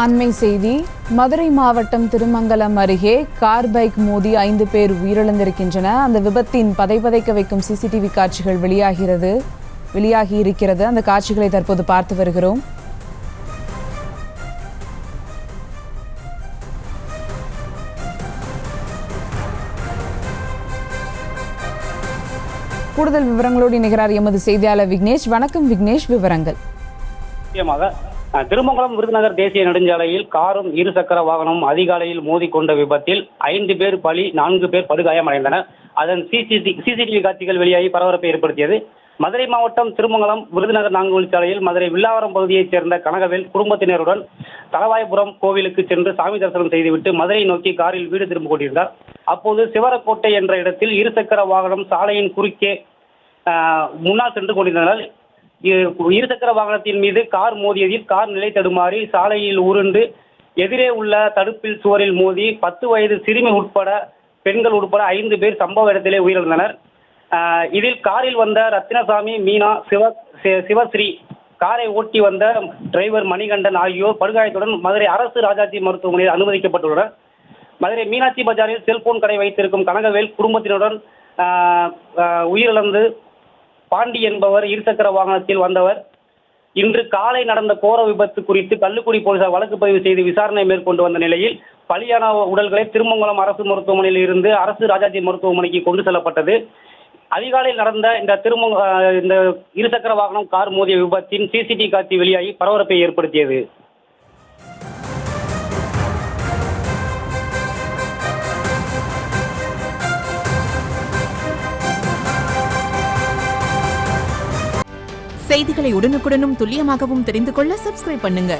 அண்மை செய்தி. மதுரை மாவட்டம் திருமங்கலம் அருகே கார் பைக் மோதி 5 பேர் உயிரிழந்திருக்கின்றன. அந்த விபத்தின் பதைபதைக்க வைக்கும் சிசிடிவி காட்சிகள் வெளியாகி இருக்கிறது. அந்த காட்சிகளை தற்போது பார்த்து வருகிறோம். கூடுதல் விவரங்களோடு இணைகிறார் எமது செய்தியாளர் விக்னேஷ். வணக்கம் விக்னேஷ், விவரங்கள். திருமங்கலம் விருதுநகர் தேசிய நெடுஞ்சாலையில் காரும் இருசக்கர வாகனம் அதிகாலையில் மோதிக்கொண்ட விபத்தில் 5 பேர் பலி, 4 பேர் படுகாயமடைந்தனர். அதன் சிசிடிவி காட்சிகள் வெளியாகி பரபரப்பை ஏற்படுத்தியது. மதுரை மாவட்டம் திருமங்கலம் விருதுநகர் 4 வழிச்சாலையில் மதுரை வில்லாவரம் பகுதியைச் சேர்ந்த கனகவேல் குடும்பத்தினருடன் தலவாயபுரம் கோவிலுக்கு சென்று சாமி தரிசனம் செய்துவிட்டு மதுரை நோக்கி காரில் வீடு திரும்ப கொண்டிருந்தார். அப்போது சிவரக்கோட்டை என்ற இடத்தில் இருசக்கர வாகனம் சாலையின் குறுக்கே முன்னால் சென்று கொண்டிருந்தனர். இருசக்கர வாகனத்தின் மீது கார் மோதியதில் கார் நிலை தடுமாறி சாலையில் உருண்டு எதிரே உள்ள தடுப்பில் சுவரில் மோதி 10 வயது சிறுமி உட்பட பெண்கள் உட்பட 5 பேர் சம்பவ இடத்திலே உயிரிழந்தனர். இதில் காரில் வந்த ரத்தினசாமி, மீனா, சிவஸ்ரீ, காரை ஓட்டி வந்த டிரைவர் மணிகண்டன் ஆகியோர் படுகாயத்துடன் மதுரை அரசு ராஜாஜி மருத்துவமனையில் அனுமதிக்கப்பட்டுள்ளனர். மதுரை மீனாட்சி பஜாரில் செல்போன் கடை வைத்திருக்கும் கனகவேல் குடும்பத்தினருடன் உயிரிழந்து பாண்டி என்பவர் இருசக்கர வாகனத்தில் வந்தவர். இன்று காலை நடந்த கோர விபத்து குறித்து கள்ளுக்குடி போலீசார் வழக்கு பதிவு செய்து விசாரணை மேற்கொண்டு வந்த நிலையில் பலியான உடல்களை திருமங்கலம் அரசு மருத்துவமனையில் இருந்து அரசு ராஜாஜி மருத்துவமனைக்கு கொண்டு செல்லப்பட்டது. அதிகாலையில் நடந்த இந்த இருசக்கர வாகனம் கார் மோதிய விபத்தின் சிசிடிவி காட்சி வெளியாகி பரபரப்பை ஏற்படுத்தியது. செய்திகளை உடனுக்குடனும் துல்லியமாகவும் தெரிந்து கொள்ள சப்ஸ்கிரைப் பண்ணுங்க.